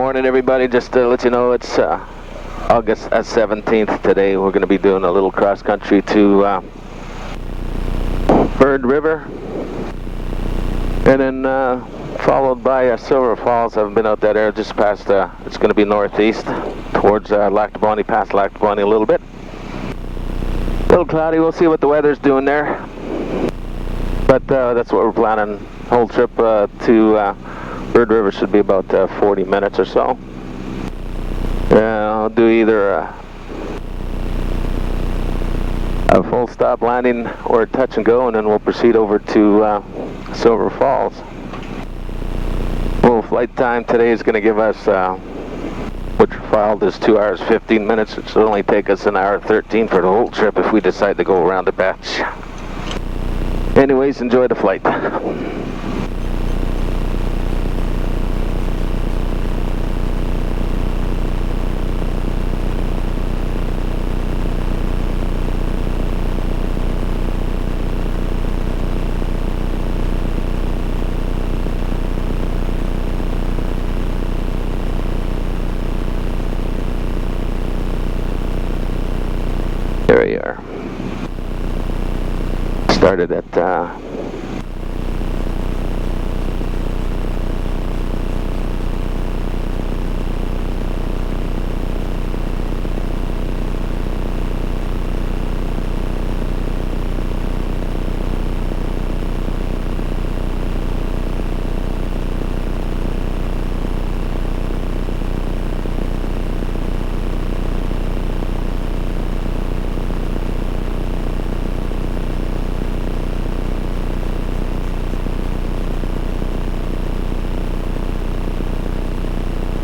morning, everybody. Just to let you know, it's August 17th today. We're going to be doing a little cross country to Bird River, and then followed by Silver Falls. I haven't been out that area, just past, it's going to be northeast towards Lactabonny, past Lactabonny a little bit. A little cloudy. We'll see what the weather's doing there, but that's what we're planning. Whole trip to Bird River should be about 40 minutes or so. I'll do either a full stop landing or a touch and go, and then we'll proceed over to Silver Falls. Well, flight time today is going to give us, which filed is 2 hours 15 minutes. It should only take us an hour 13 for the whole trip if we decide to go around the batch. Anyways, enjoy the flight. There we are. Started at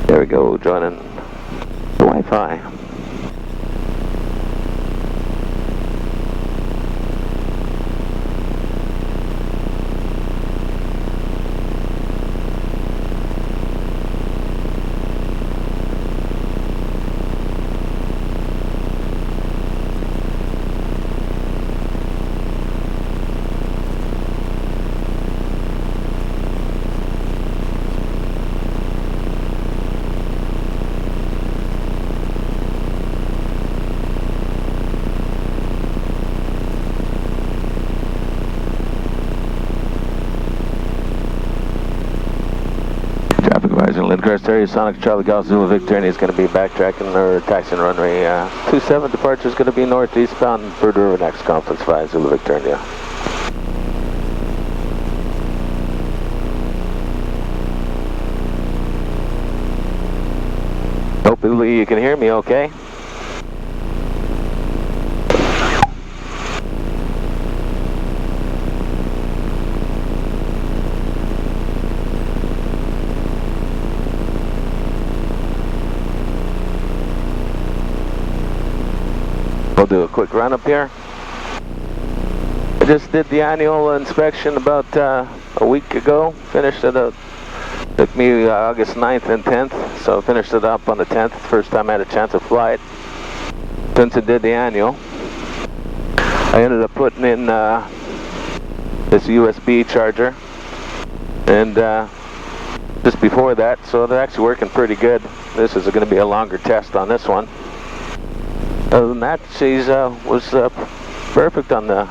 there we go, joining the Wi-Fi. Lyncrest area, Sonic Charlie Golf Zulu Victor, and he's going to be backtracking or taxiing runway 27. Departure is going to be northeastbound Bird River next, Conference 5 Zulu Victor, India. Hopefully you can hear me okay. We'll do a quick run up here. I just did the annual inspection about a week ago. Finished it up. Took me August 9th and 10th, so finished it up on the 10th. First time I had a chance to fly it since I did the annual. I ended up putting in this USB charger, and just before that, so they're actually working pretty good. This is going to be a longer test on this one. Other than that, she was perfect on the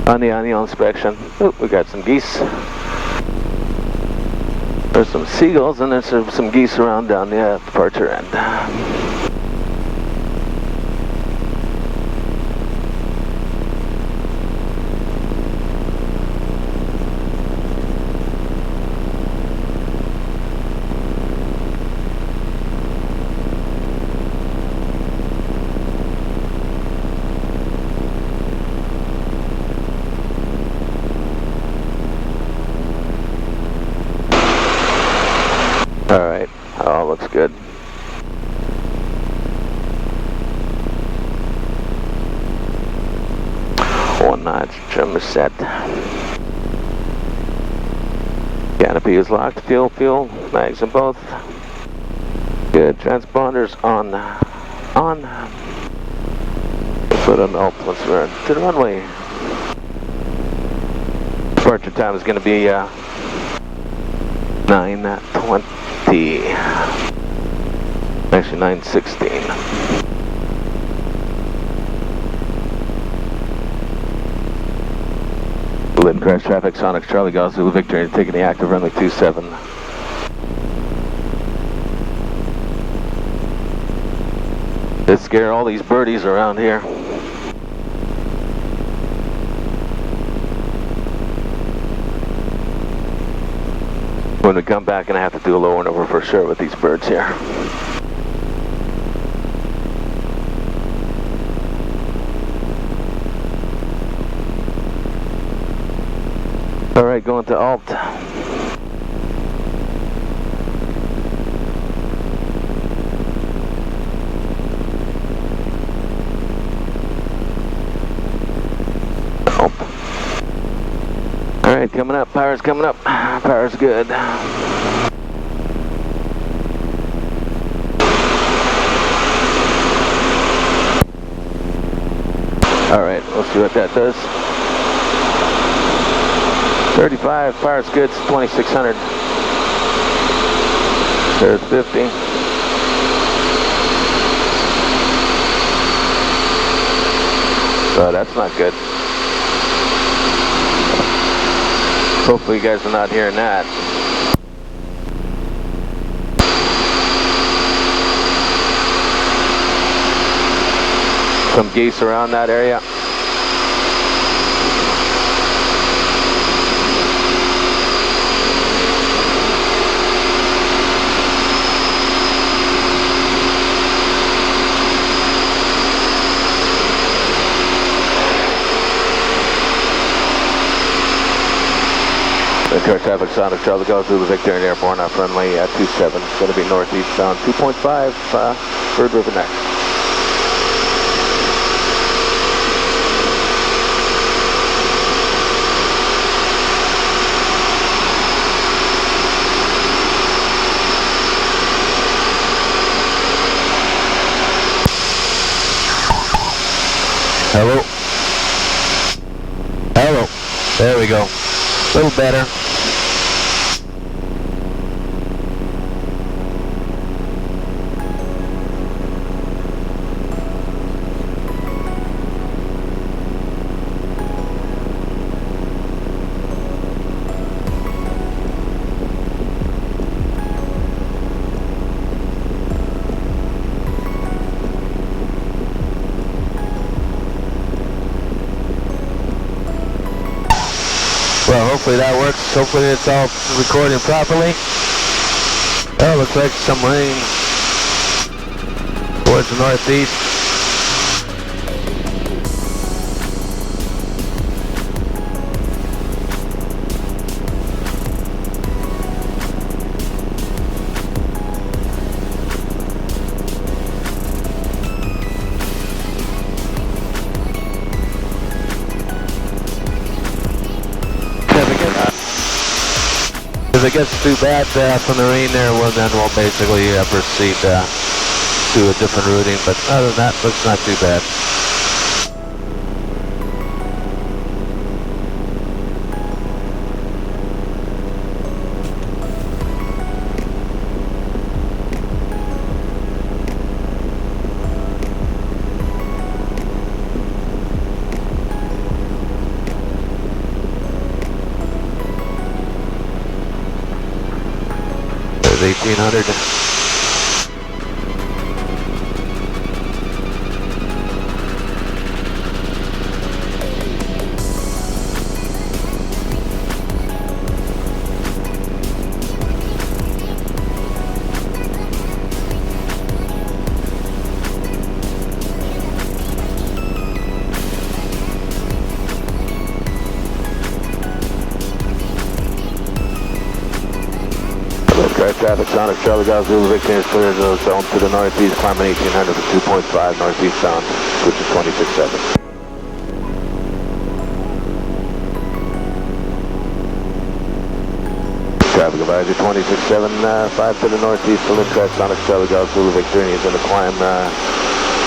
annual inspection. Ooh, we got some geese. There's some seagulls, and there's some geese around down the departure end. Alright, all looks good. One notch, trim is set. Canopy is locked, fuel, mags in both. Good, transponders on. Put on once we're to the runway. Departure time is going to be 9:20. 9:20. Actually 9:16. Lyncrest traffic, Sonic Charlie Golf Zulu Victor, taking the active runway 27. Did scare all these birdies around here. When we come back, and I have to do a low and over for sure with these birds here. All right, going to alt. All right, coming up. Power's coming up. Power's good. All right, we'll see what that does. 35, power's good, it's 2600. There's 50. Oh, that's not good. Hopefully you guys are not hearing that. Some geese around that area. Car traffic, Sonic Charlie Golf Zulu Victor and Airborne off runway at 27. It's going to be northeast bound 2.5, Bird River next. Hello. Hello. There we go. A little better. Well, hopefully that works. Hopefully it's all recording properly. Oh, looks like some rain towards the northeast. If it gets too bad from the rain there, well then we'll basically proceed to a different routing, but other than that, looks not too bad. There's 1800. Traffic, Sonic Charlie Golf Zulu Victor is clear to zone to the northeast, climbing 1800 for 2.5, northeast bound, which is 26.7. Traffic advisory 26.7, 5 to the northeast to Lyncrest, Sonic Charlie Golf Zulu Victor, and he's going to climb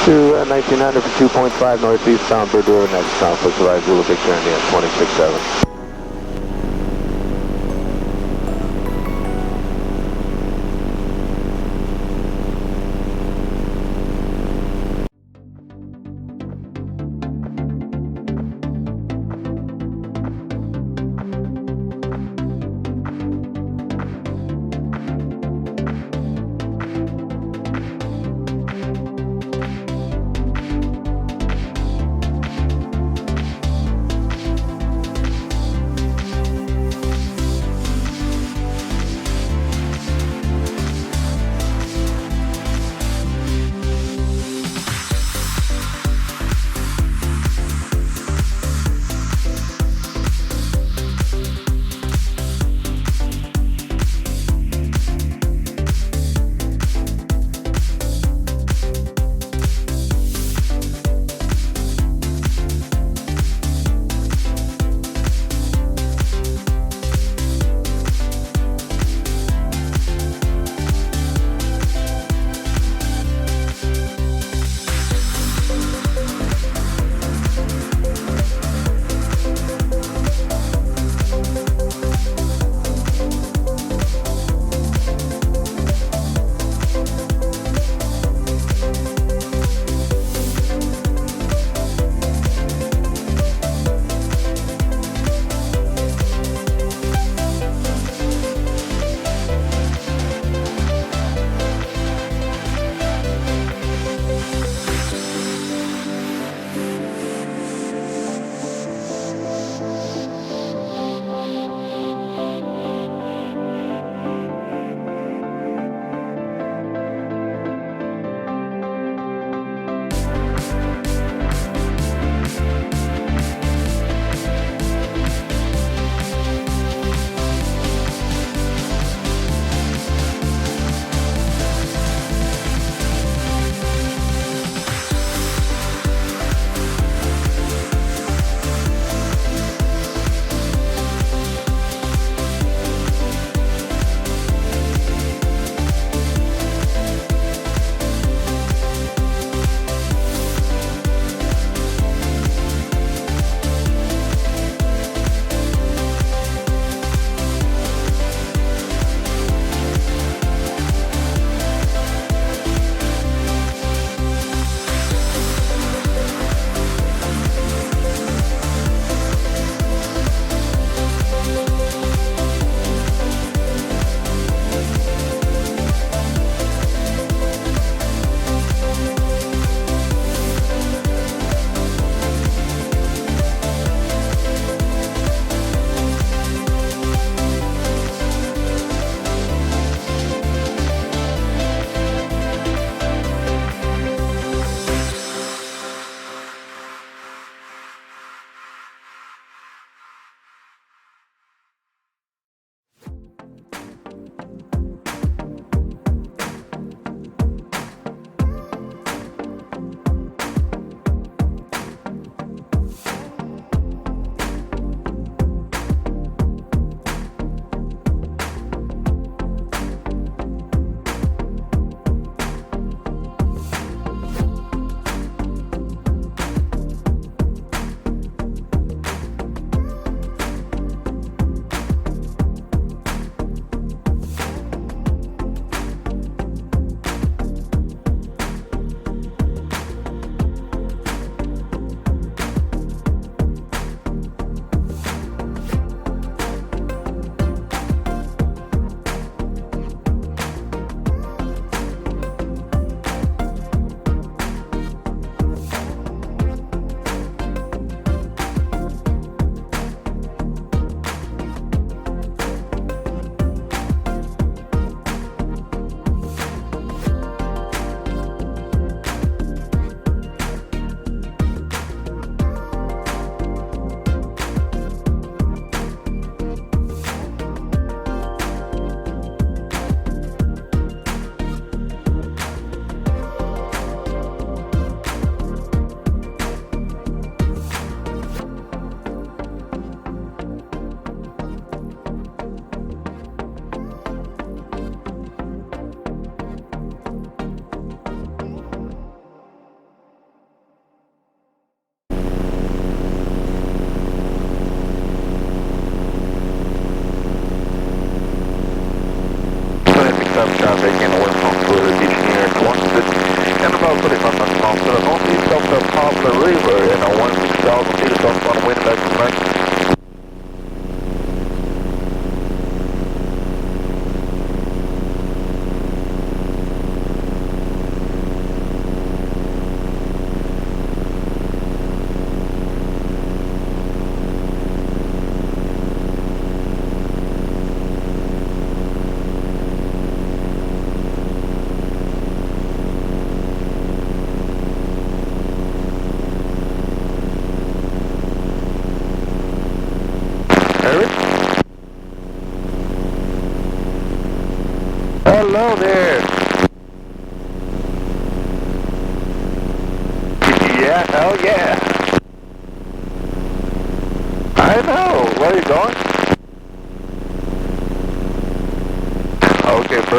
to 1900 for 2.5, northeast bound, Bird River next, Southwest advisory Zulu Victor, and he's 26.7.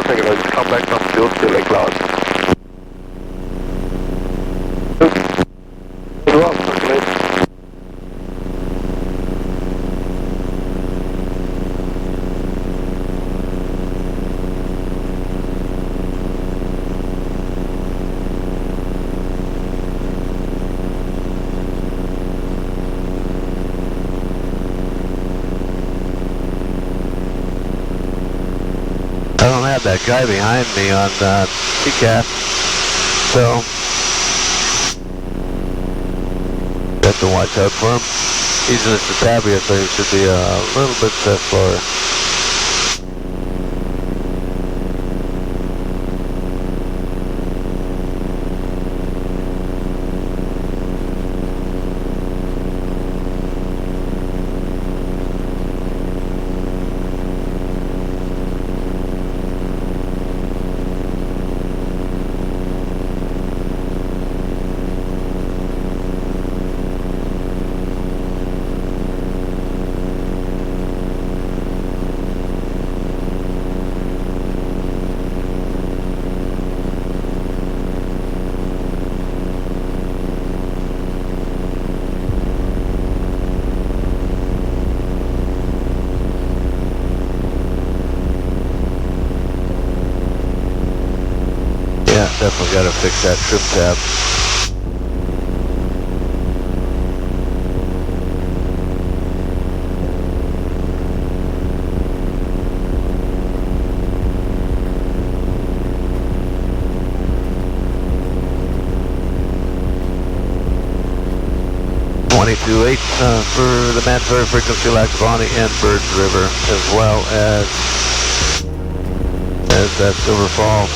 perfect, and I'll just come back from field to Lake Cloud. Good luck, circulate. I don't have that guy behind me on TCAS, so have to watch out for him. He's in the Satabia, so he should be a little bit slower. Yeah, definitely got to fix that trim tab. For the mandatory frequency Lackawanna and Birds River, as well as that Silver Fall.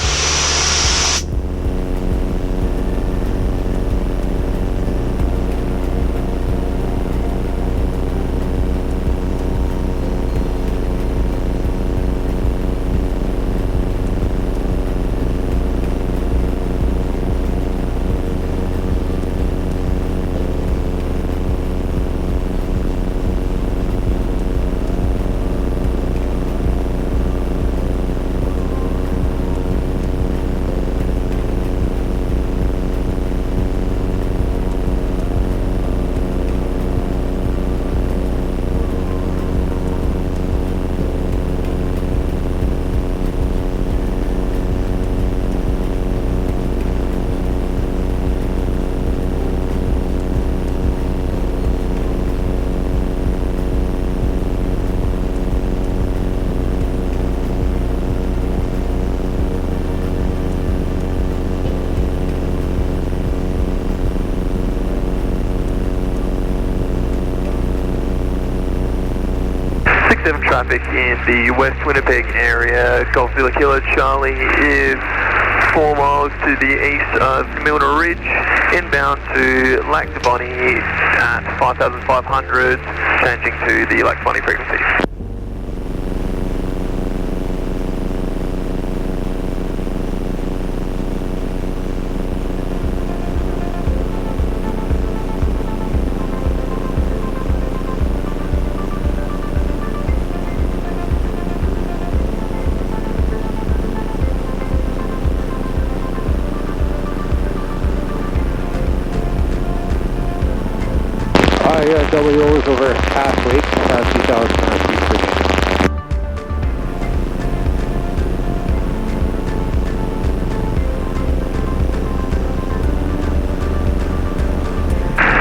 Traffic in the West Winnipeg area. Golf Villa Kilo Charlie is 4 miles to the east of Milner Ridge, inbound to Lackawanna at 5,500, changing to the Lackawanna frequency. WO is over Half Lake, 2,000 feet per minute.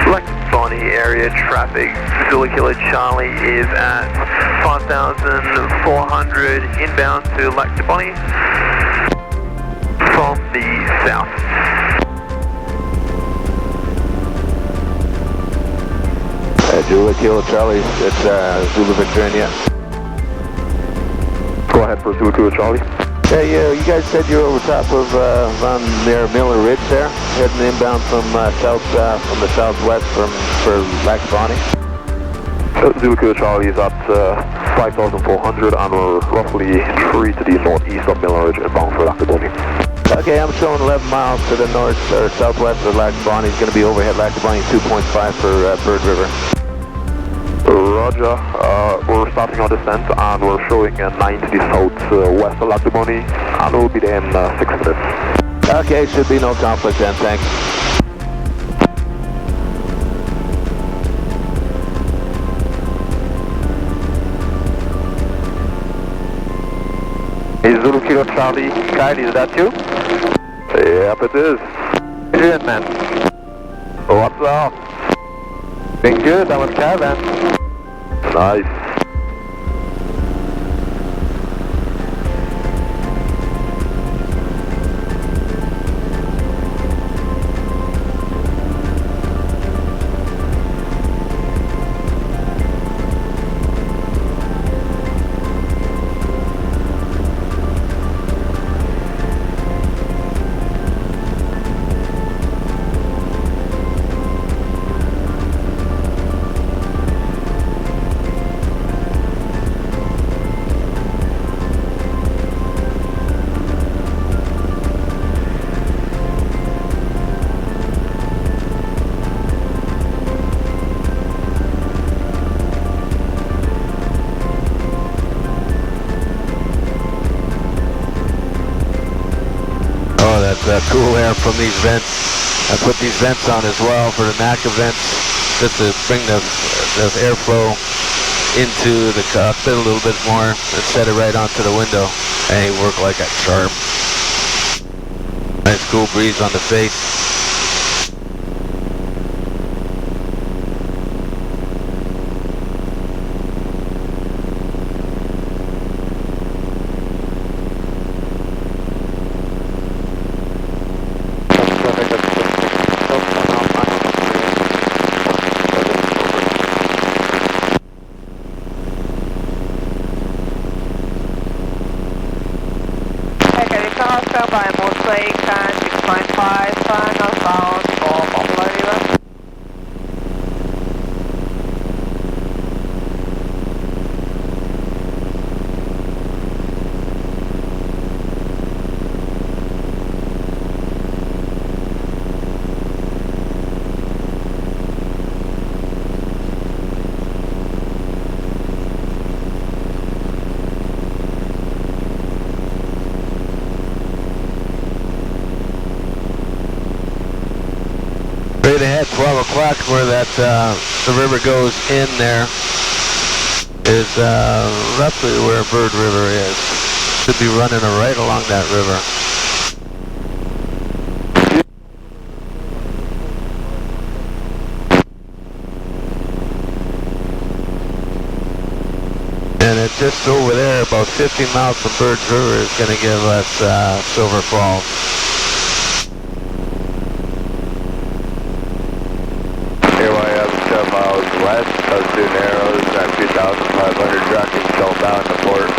Lackawanna area traffic, Zulu Kilo Charlie is at 5,400 inbound to Lackawanna from the south. Zulu Kilo Charlie, it's Zulu Victor India. Go ahead for Zulu Kilo Charlie. Yeah, you guys said you were over top of, on near Miller Ridge there, heading inbound from from the southwest for Lackawanna. Zulu Kilo Charlie is at 5,400 and we're roughly 3 to the northeast of Miller Ridge inbound for Lackawanna. Okay, I'm showing 11 miles to the north or southwest of Lackawanna. He's going to be overhead Lackawanna 2.5 for Bird River. Roger, we're starting our descent and we're showing a 9 to the south west of Lac du Bonny and we'll be there in 6 minutes. Okay, should be no conflict then, thanks. Hey, Zulu Kilo Charlie, Kylie, is that you? Yep, it is. Get in, man. What's up? Been good, I'm with Caravan. Nice. Cool air from these vents. I put these vents on as well for the NACA vents, just to bring the airflow into the cockpit a little bit more and set it right onto the window. And they work like a charm. Nice cool breeze on the face. Straight ahead, 12 o'clock, where that the river goes in there is roughly where Bird River is. Should be running right along that river. And it's just over there, about 15 miles from Bird's River, is going to give us Silver Falls. West, those two narrows at 2,500 tracking southbound to port.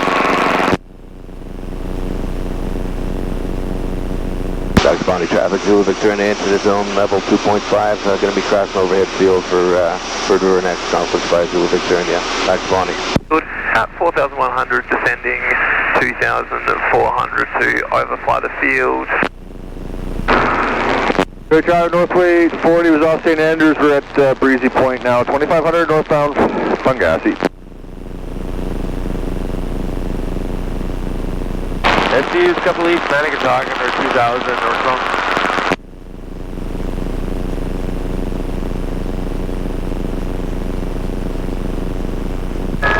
Lac Bonny traffic, Zulu Victoria into the zone, level 2.5, going to be crossing overhead field for Bird River next, conflict by Zulu Victoria, Lac Bonny. Good, at 4,100 descending, 2,400 to overfly the field. Good drive, Northway 40 was off St. Andrews. We're at Breezy Point now. 2,500 northbound, Fungassi. SDU's couple east, Manicatalk, under 2,000 northbound.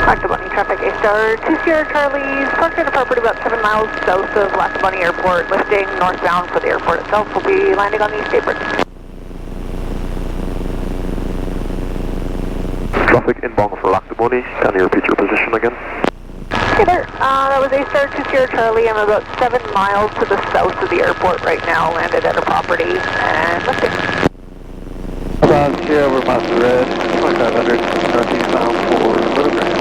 Lac du Bonny traffic, A-Star, 2 Sierra Charlie's, parked at a property about 7 miles south of Lac du Bonny Airport, lifting northbound for the airport itself. Will be landing on the east apron. Traffic inbound for Lac du Bonny, can you repeat your position again? Okay there, that was A-Star 2 Sierra Charlie. I'm about 7 miles to the south of the airport right now, landed at a property, and lifting. Here over Master Red, 2,500 northeastbound for Little Grand.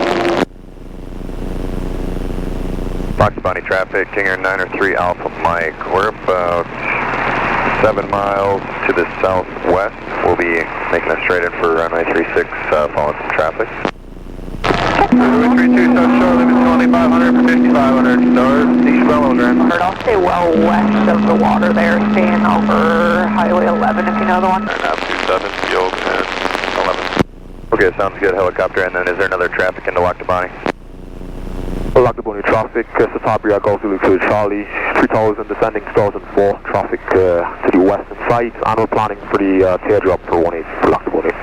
Lac du Bonny traffic, King Air 903 Alpha Mike. We're about 7 miles to the southwest. We'll be making a straight in for runway 36, following some traffic. Runway 32 South Charlie, between 2,500 for 5,500 stars, eastbound Little Grand. I'll stay well west of the water there, staying over Highway 11 if you know the one. And now 27, field and 11. Okay, sounds good, helicopter, and then is there another traffic into Lac du Bonnet? Lac du Bonnet traffic, Satabria, Golf Zulu to Charlie, 3000 descending 2004, traffic to the west in sight, and we're planning for the teardrop for 18 for Lac du Bonnet.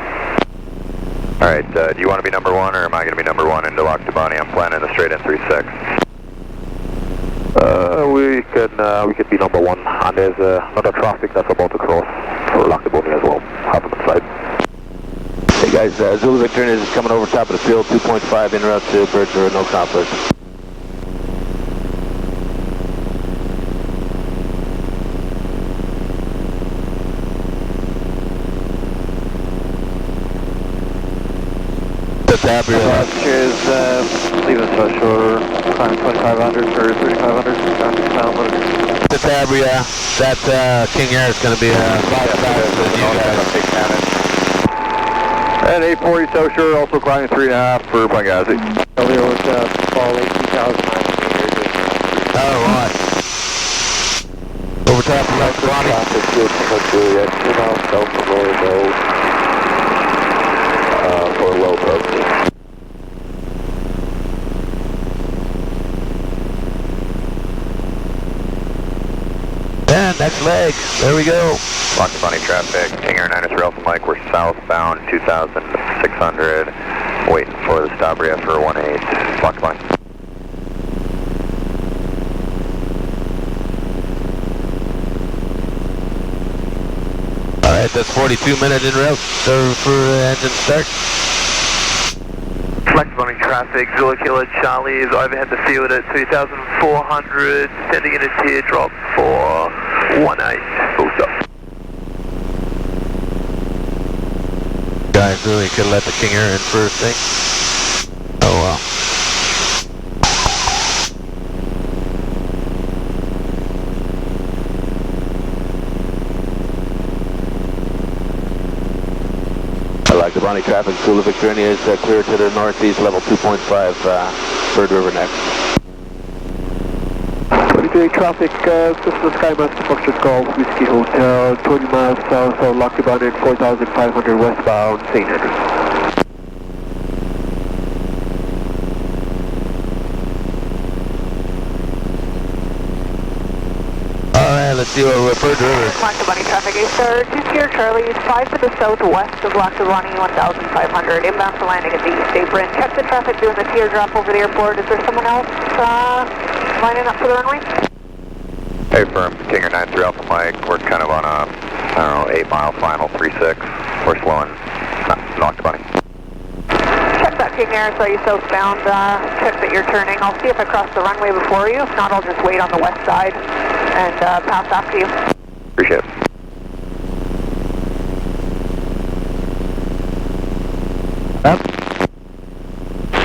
Alright, do you want to be number one, or am I going to be number one into Lac du Bonnet? I'm planning a straight in 36. We can be number one, and there's another traffic that's about to cross for Lac du Bonnet as well. Have them inside. Hey guys, Zulu Victor is coming over top of the field, 2.5 en route to Birds River, no conflict. Cheers, leave us ashore, climb 2500 for 3500, Satabria, that King Air is going to be a lot faster than you guys. And 840 South Shore, also climbing 3.5 for Benghazi. Elio was fall 18,900 meters. Alright. Over top of Lac du Bonnet. Traffic good from Juliet, 2 miles south of Royal Road for low approaching. And next leg, there we go. Lac du Bonnet traffic, King Air 9 is Alpha Mike, we're southbound 2,600, waiting for the Satabria for 18, Lac du Bonnet. Alright, that's 42 minutes en route for engine start. Lac du Bonnet traffic, Zulu Kilo Charlie is overhead the field at 2,400, sending in a teardrop for 18, full stop. Guys really could let the King Air in first thing. Oh well. Lac du Bonnet traffic, Zulu Victoria is clear to the northeast, level 2.5, Bird River next. 23 traffic, Cessna Skymaster Foxtrot Golf, Whiskey Hotel, 20 miles south of Lac du Bonnet, 4,500 westbound, St. Andrews. Alright, let's see what Bird River. Lac du Bonnet traffic, A-Star, 2 Sierra Charlie, 5 to the southwest of Lac du Bonnet, 1,500, inbound for landing at the East Apron. Check the traffic doing the teardrop over the airport. Is there someone else lining up for the runway? Hey firm, King Air 9 Alpha Mike, we're kind of on a, 8-mile final, 36, we're slowing, Lac du Bonnet. Check that King Air, so you southbound, check that you're turning. I'll see if I cross the runway before you. If not, I'll just wait on the west side and pass after you. Appreciate it.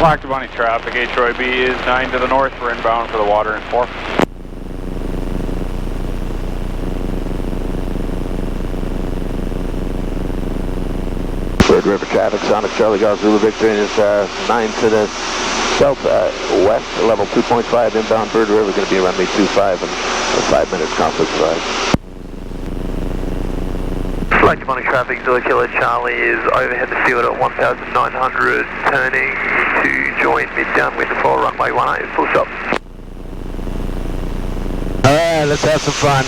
Lac du Bonnet traffic, HOIB is 9 to the north, we're inbound for the water in 4. Bird River traffic, Sonic Charlie Golf Zulu Victoria is 9 to the south west, level 2.5, inbound Bird River, going to be runway 25 and 5 minutes conflict flight. Lac du Bonnet traffic, Zulu Kilo Charlie is overhead the field at 1,900, turning to join mid downwind for runway 18, full stop. Alright, let's have some fun.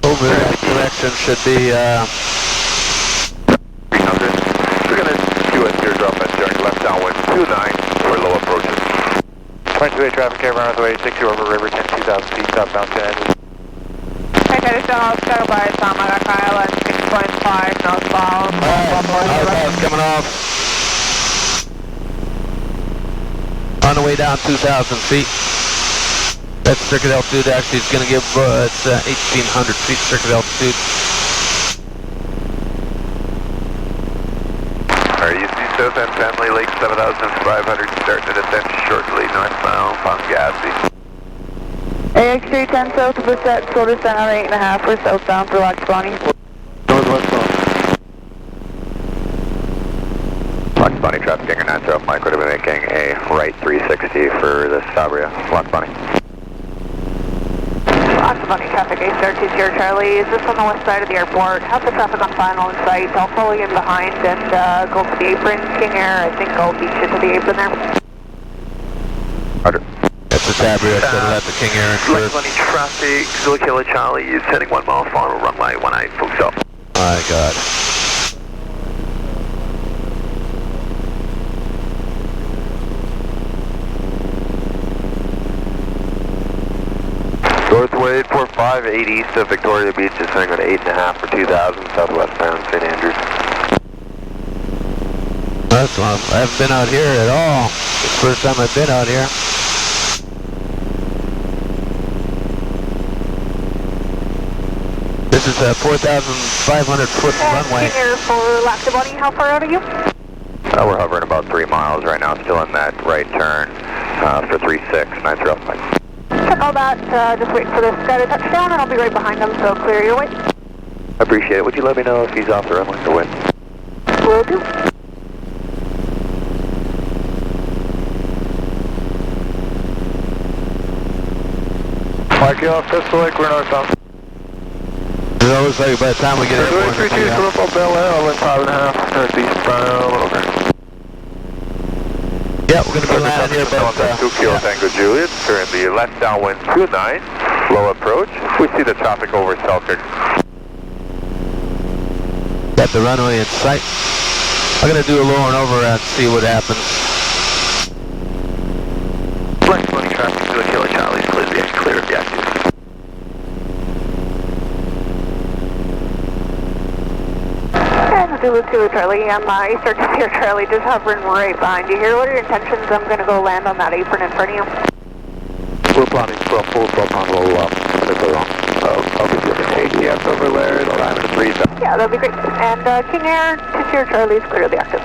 Over that direction should be 300, we're going to do a teardrop at Jack, left downwind, 29, for low approaches. 22A traffic, airborne on the way, 60 over river, 10, 2,000 feet, southbound 10 Andrews. Hey, I just settle by Tom, I got Kyle at 6.5, northbound. Alright, coming off. On the way down 2,000 feet. That's circuit altitude, actually it's going to give, it's 1,800 feet circuit altitude. Alright, you see South End Family Lake 7,500, starting to descend shortly northbound, Benghazi. AX3 10 south of the set, slow descent on 8.5, we're southbound for Lac du Bonnet. Northwest south. Lac du Bonnet traffic, King Air 9 South Mike, we're going to be making a right 360 for the Satabria, Lac du Bonnet. Lac du Lac Bunny traffic, A-Star 2 Charlie. Is this on the west side of the airport? Have the traffic on final in sight. I'll follow you in behind and go for the apron. King Air, I think I'll beat you to the apron there. Roger. That's the Tabria, so let the King Air in Lac first. Bunny traffic, Zulu Kilo Charlie is heading 1 mile final runway 18, full stop. My God. Northway 845, 8 east of Victoria Beach, is heading on 8.5 for 2000, southwest bound St. Andrews. That's one. I haven't been out here at all. It's the first time I've been out here. This is a 4,500 foot runway. King Air for Lac Bunny, how far out are you? We're hovering about 3 miles right now, still in that right turn for 36, nice rough Mike. Check all that, just wait for this guy to touch down and I'll be right behind him, so clear your way. Appreciate it. Would you let me know if he's off the runway or when? Will do. Mike, you off Crystal Lake, we're northbound. It looks like by the time we get in, we're 32, Philip Bel Air, I'll 5.5, northeast bound, over. yeah, we're going to be landing here about 2 Kilo Tango Juliet, currently left downwind 29, low approach. We see the traffic over Selkirk. got the runway in sight. I'm going to do a lower and over and see what happens. Lac Bunny traffic, Zulu Kilo Charlie, clear of the active. And Zulu 2 Charlie, I'm A-Star 2 Charlie, just hovering right behind you here. What are your intentions? I'm going to go land on that apron in front of you. We're planning for a full stop on roll up. I'll be giving ATS over there, time to breathe. Yeah, that'll be great. And King Air 2 Charlie is clear of the active.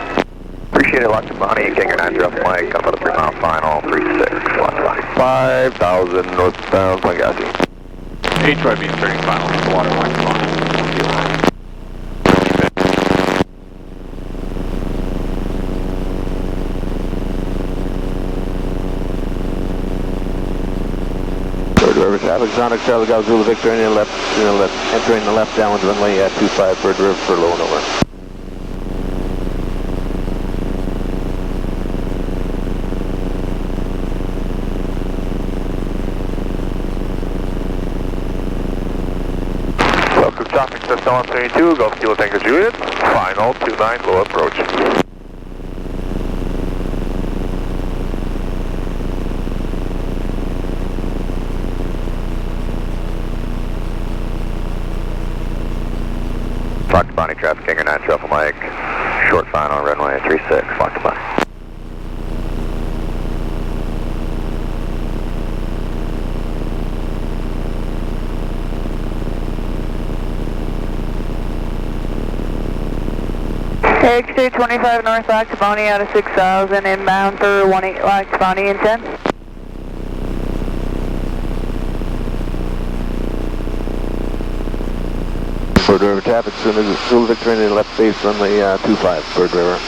Appreciate it, Lac Bunny, King Air 9 off Mike, up on the 3 mile final, 36, Lac Bunny. 5,000 northbound, Pangasi. HYB is turning final on the water line. River traffic, Sonic Charlie Golf Zulu Victor in the left, entering the left downwind runway at 25 Bird River for low and over. Welcome traffic system on 22, Golf Kilo Tango Juliet, final 29, low approach. Lac Bunny traffic, King Air 9 Alpha Mike, short final runway 36, Lac Bunny. X-Ray 25 North Lac Bunny out of 6,000, inbound for 18 Lac Bunny in 10. Bird River traffic, soon as Zulu Victor in the left base runway 25 Bird River.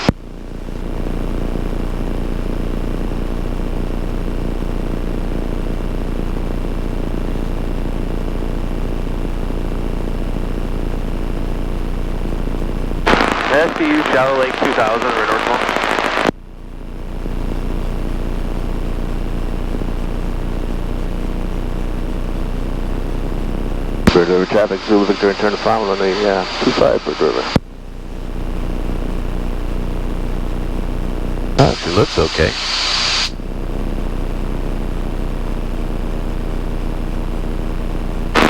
SDU Shallow Lake 2000, we're northbound. Bird River traffic, Zulu Victor and turn to final on the 25 Bird River. Actually looks okay.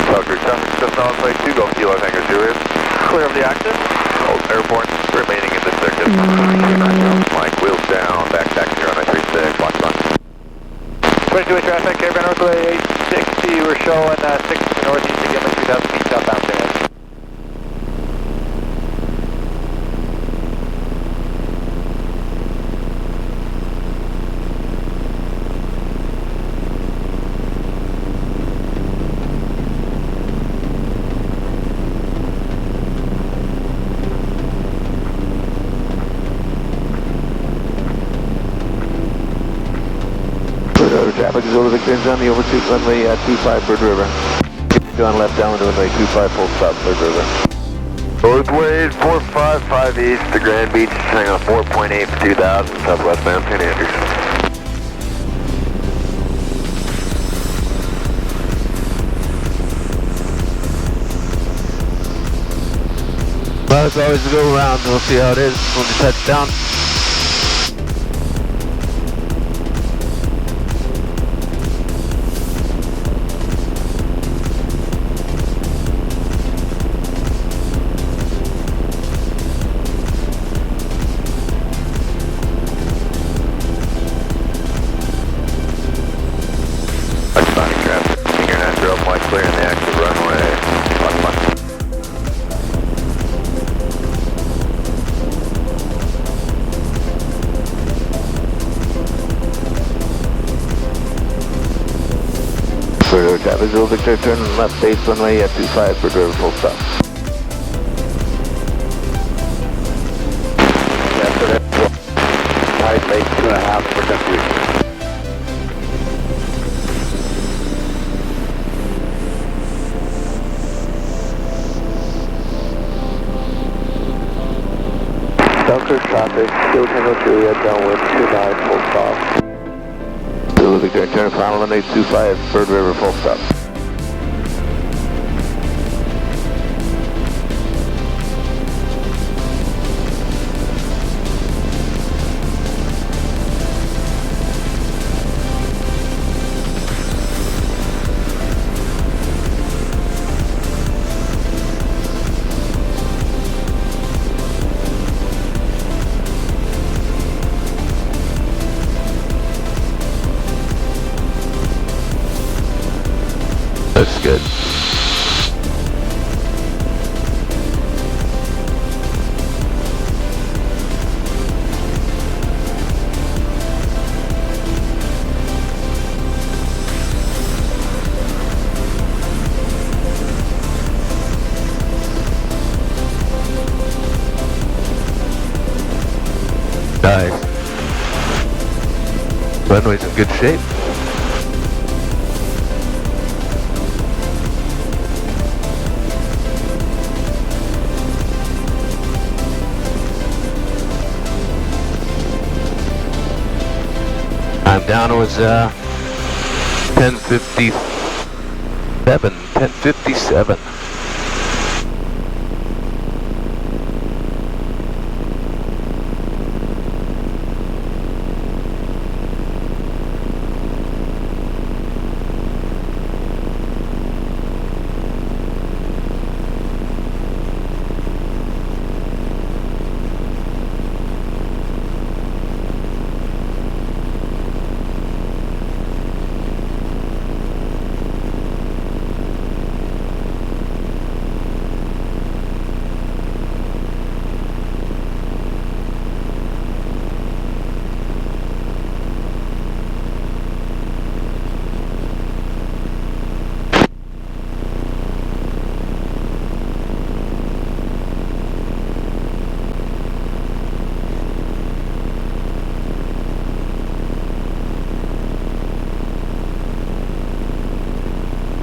Selkirk traffic system on plate 2, Golf Kilo Tango Juliet, clear of the active. Old airport remaining in the circuit. Mike, wheels down, back taxi runway 36, Lac Bunny. 22 traffic, Airbound Northway 860, we're showing 6 to the northeast again with 2,000 feet southbound St. Andrews. Bird River traffic, Zulu Victor on the over 2 runway 25 Bird River. traffic on left downwind runway 25 full stop, Third River. Roadway 455 east to Grand Beach, hang on 4.8 for 2000, southwestbound St. Andrews. Well, it's always a go around. We'll see how it is when we touch down. Responding traffic, Senior 90 point clear in the active runway. Further traffic, Zulu Victor, turn left base runway at 25 for River, full stop. After that, right late 2.5 for confusion. Dunkirk traffic, still Tango Juliet, downwind 29, full stop. Zulu Victor, turn final runway 25, Bird River, full stop. That's good. Nice. Runway's in good shape. I'm down, it was 10:57.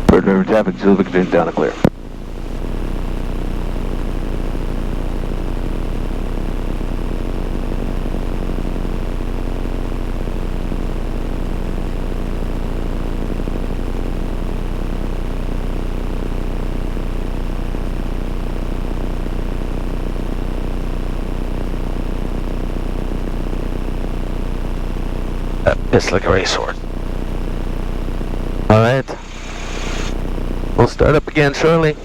Bird River traffic, Zulu Victor, down and clear. Pissed like a racehorse. Alright. We'll start up again shortly.